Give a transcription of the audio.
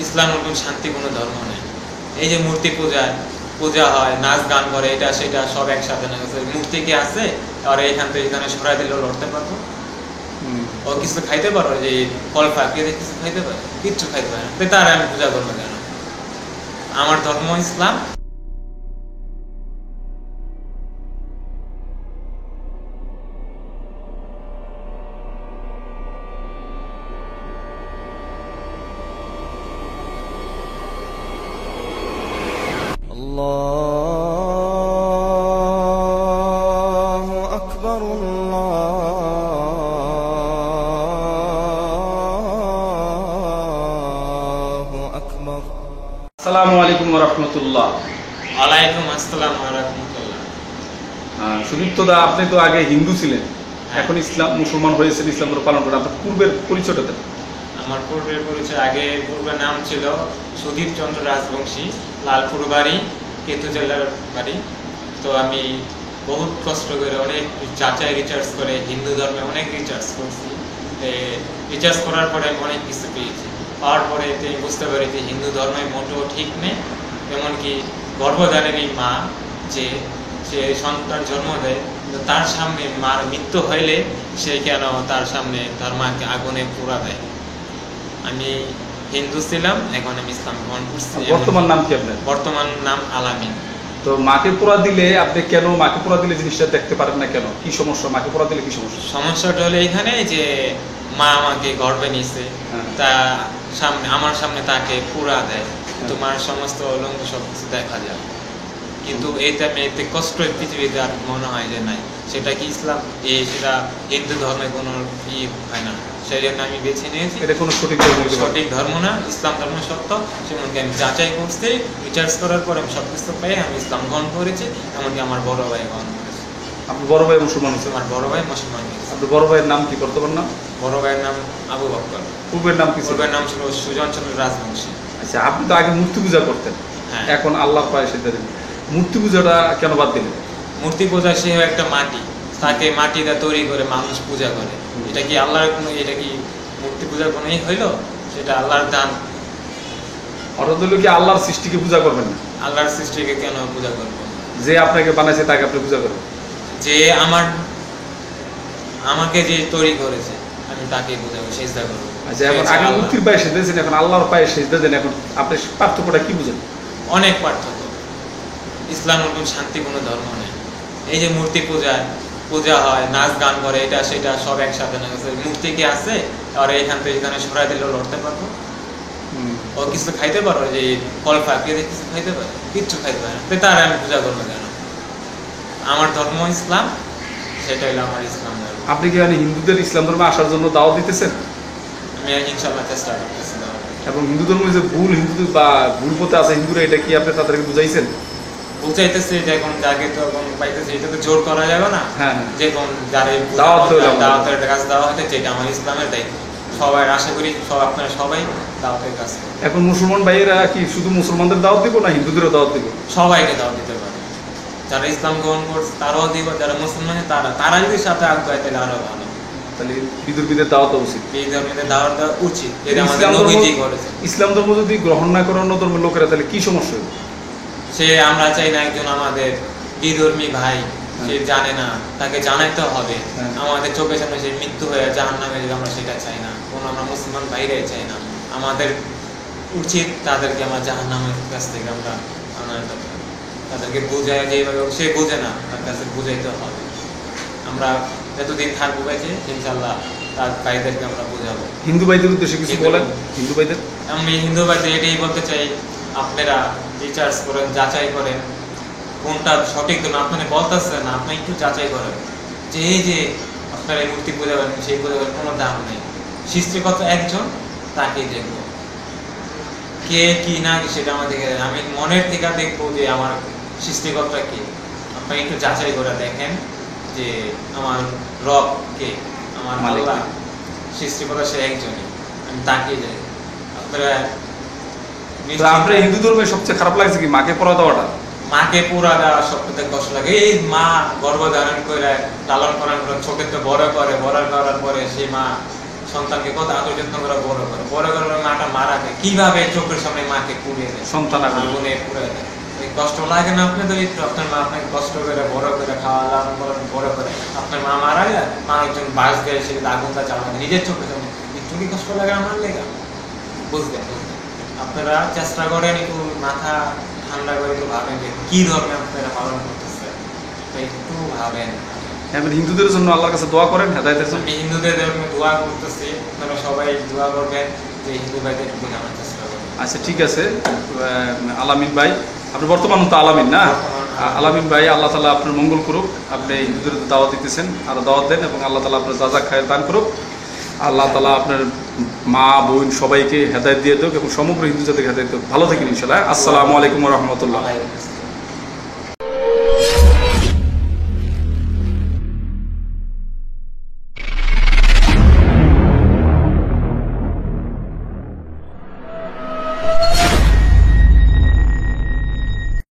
ইসলাম নতুন শান্তি কোনো ধর্ম নেই। এই যে মূর্তি পূজা হয়, নাচ গান করে, এটা সেটা সব একসাথে না। মূর্তি কি আছে আর এখান থেকে এখানে সরাই দিলেও লড়তে পারবো? ও কিছু খাইতে পারো? যে ফল ফাঁকিয়ে কিছু খাইতে পারে? কিচ্ছু খাইতে পারে না। তার আমি পূজা করবো কেন? আমার ধর্ম ইসলাম। الله أكبر الله أكبر আসসালামু আলাইকুম রাহমাতুল্লাহ। ওয়ালাইকুম আসসালাম ওয়া রাহমাতুল্লাহ। সুদীপ্ত দা, আপনি তো আগে হিন্দু ছিলেন, এখন ইসলাম মুসলমান হয়েছেন, ইসলাম ধর্ম পালন করেন। আপনার পূর্বের পরিচয়টা দেন। আমার পূর্বের পরিচয়, পূর্বের নাম ছিল সুদীপ চন্দ্র রাজবংশী, লালপুর বাড়ি, কেতু জেলার বাড়ি। তো আমি বহুত কষ্ট করে অনেক যাচাই রিসার্চ করে হিন্দু ধর্মে অনেক রিসার্চ করছি। রিসার্চ করার পরে আমি অনেক কিছু পেয়েছি। পাওয়ার পরে বুঝতে পারি যে হিন্দু ধর্মে মোটেও ঠিক নেই। এমনকি গর্ভধারিণী মা সে সন্তান জন্ম দেয়, তো তার সামনে মার মৃত্যু হইলে সে কেন তার সামনে তার মাকে আগুনে পোড়া দেয়? আমি হিন্দু ছিলাম, এখন আমি ইসলাম গ্রহণ করছি। বর্তমান নাম কি আপনার? বর্তমান নাম আলামিন। তো মাকে পোড়া দিলে আপনি কেন মাকে পোড়া দিলে জিনিসটা দেখতে পারেন না কেন? কি সমস্যা? মাকে পোড়া দিলে কি সমস্যা? সমস্যাটা হলো এখানে যে মা আমাকে গর্ভে নিছে, তা আমার সামনে তাকে পোড়া দেয়, তোমার সমস্ত অলঙ্গ সবকিছু দেখা যায়। কিন্তু এতে কষ্ট পৃথিবীতে আর মনে হয় যে নাই। সেটা কি ইসলাম সেটা হিন্দু ধর্মে কোনো হয় না। সেই জন্য আমি বেছে নিয়েছি এটা কোনো সঠিক ধর্ম না, ইসলাম ধর্ম সত্য। সেমনকি আমি যাচাই করছি, রিসার্চ করার পরে আমি সবকিছু পেয়ে আমি ইসলাম গ্রহণ করেছি। এমনকি আমার বড় ভাই গ্রহণ করেছে। আপনার বড় ভাই মুসলমান হয়েছে? আমার বড় ভাই মুসলমান হয়েছে। আপনার বড় ভাইয়ের নাম কি? বর্তমান নাম? বড় ভাইয়ের নাম আবু বকর। পূর্বের নাম কি? পূর্বের নাম ছিল সুজন চন্দ্র রাজবংশী। আচ্ছা, আপনি তো আগে মূর্তি পূজা করতেন, হ্যাঁ। এখন আল্লাহর পায়ে সেজদা দেন। মূর্তি পূজাটা কেন বাদ দিলেন? মূর্তি পূজা সে একটা মাটি, তাকে মাটিটা তৈরি করে মানুষ পূজা করে। এটা কি আল্লাহর কোনো, এটা কি মূর্তি পূজার কোনো হইল? সেটা আল্লাহর দান। অর্থাৎ হলো কি আল্লাহর সৃষ্টিকে পূজা করবেন না? আল্লাহর সৃষ্টিকে কেন পূজা করবো? যে আপনাকে বানাইছে তাকে আপনি পূজা করবেন? যে আমাকে যে তৈরি করেছে আমি তাকে পূজা করবো, সেজদা করবো। আচ্ছা, এখন আগে মূর্তির পায়ে সেজদা দিয়েছেন, এখন আল্লাহর পায়ে সেজদা দেন। এখন আপনি পার্থক্যটা কি বুঝেন? অনেক পার্থক্য। ইসলাম নতুন শান্তি কোনো ধর্ম নেই। এই যে মূর্তি পূজা হয়, নাচ গান করে, এটা সেটা সব একসাথে না। মূর্তি কি আছে আর এখান থেকে এখানে সরাই দিলেও লড়তে পারবো? ও কিছু খাইতে পারো? যে ফল ফাঁকিয়ে কিছু খাইতে পারে? কিচ্ছু খাইতে পারে না। তার আমি পূজা করবো কেন? আমার ধর্ম ইসলাম, সেটা হলো আমার ইসলাম ধর্ম। আপনি কি হিন্দুদের ইসলাম ধর্মে আসার জন্য দাওয়াত দিতেছেন? আমি ইনশাআল্লাহ চেষ্টা করতেছি। এবং হিন্দু ধর্ম যে ভুল হিন্দু বা ভুল পথে আছে হিন্দুরা, এটা কি আপনি তাদেরকে বুঝাইছেন? বুঝাইতেছে যে এখন যাকে তো এখন পাইতেছে, এটা তো জোর করা যাবে না। হ্যাঁ, যে কোন যারে দাওয়াতের কাজ দেওয়া হইতেছে, এটা আমার ইসলামের দায়িত্ব। সবাই আশা করি আপনারা সবাই দাওয়াতের কাজ। এখন মুসলমান ভাইয়েরা কি শুধু মুসলমানদের দাওয়াত দিব না হিন্দুদেরও দাওয়াত দিব? সবাইকে দাওয়াত দিতে পারে। যারা ইসলাম গ্রহণ করছে তারাও দিব, যারা মুসলমান তারা যদি সাথে আগ্রহ তাহলে আরো ভালো। তাহলে বিদুর্বীদের দাওয়াত উচিত, দাওয়াত দেওয়া উচিত। এটা আমাদের নবীজি করেছে। ইসলাম ধর্ম যদি গ্রহণ না করে অন্য ধর্মের লোকেরা, তাহলে কি সমস্যা হবে? আমরা চাই না একজন আমাদের বিধর্মী ভাই, সে জানে না, তাকে জানাইতে হবে। আমাদের চোখের সামনে সে মৃত্যু হয়ে জাহান্নামে যাবে, আমরা সেটা চাই না। আমরা মুসলমান ভাইরাই চাই না। আমাদের উচিত তাদেরকে আমরা জাহান্নামের কাছ থেকে আমরা আনাতে হবে। তাদেরকে বোঝায়, যেভাবে সে বোঝে না তার কাছে বুঝাইতে হবে। আমরা যতদিন থাকবো বেঁচে ইনশাল্লাহ তার ভাইদেরকে আমরা বোঝাবো। হিন্দু ভাইদের উদ্দেশ্যে কিছু বলেন? হিন্দু ভাইদের আমি হিন্দু ভাইদের এটাই বলতে চাই, আপনারা রিসার্চ করেন, যাচাই করেন কোনটা সঠিক। আপনারা বলতেছেন না, আপনি একটু যাচাই করেন যে এই যে আপনারা এই মূর্তি পূজা করেন, সেই পূজা করেন, কোনো দাম নেই। সৃষ্টিকর্তা একজন, তাকেই দেখবো। কে কি না সেটা আমাদের, আমি মনের থেকে দেখবো যে আমার সৃষ্টিকর্তা কে। আপনি একটু যাচাই করে দেখেন যে আমার রব কে, আমার আল্লাহ সৃষ্টিকর্তা সে একজনই, আমি তাকেই দেখি। আপনারা হিন্দু ধর্মে সবচেয়ে খারাপ লাগছে কি মাকে পোড়া দেওয়াটা? মাকে পোড়া দেওয়া সবথেকে কষ্ট লাগে। এই মা গর্ভধারণ করে লালন পালন করে ছোটতে বড় করে, বড় করার পরে সেই মা সন্তানকে কত আদর যত্ন করে বড় করে, বড় করে মাটা মারা যায়, কিভাবে চোখের সামনে মাকে পুড়িয়ে দেয়, সন্তান আগে আগুনে পুড়ে দেয়। এই কষ্ট লাগে না আপনাদের? একটু আপনার মা আপনাকে কষ্ট করে বড় করে খাওয়ালাম, বড় করে আপনার মা মারা যায়, মানুষজন বাস দেয়, সেটা আগুনটা চালাবে নিজের চোখের সামনে, একটু কি কষ্ট লাগে আমার লেগে? বুঝলেন? আপনারা চেষ্টা করেন একটু মাথা ঠান্ডা করে একটু ভাবেন যে কি ধর্মে আপনারা পালন করতেছেন, তো একটু ভাবেন। এবার হিন্দুদের জন্য আল্লাহর কাছে দোয়া করেন হেদায়েতের জন্য। আমি হিন্দুদের জন্য দোয়া করতেছি, আপনারা সবাই দোয়া করবেন যে হিন্দু ভাইদের একটু জানার চেষ্টা করবেন। আচ্ছা ঠিক আছে, আলামিন ভাই, আপনি বর্তমান তো আলামিন না? আলামিন ভাই, আল্লাহ তালা আপনার মঙ্গল করুক। আপনি হিন্দুদের দাওয়াত দিতেছেন, আরো দাওয়াত দেন, এবং আল্লাহ তালা আপনার যা যা খায় দান করুক। আল্লাহ তালা আপনার মা বোন সবাইকে হেদায়েত দিয়ে দেখ এবং সমগ্র হিন্দু জাতিকে হেদায়েত দেখ। ভালো থাকেন ইনশাল্লাহ। আসসালামু আলাইকুম রহমতুল্লাহ। আল্লাহ হাফেজ।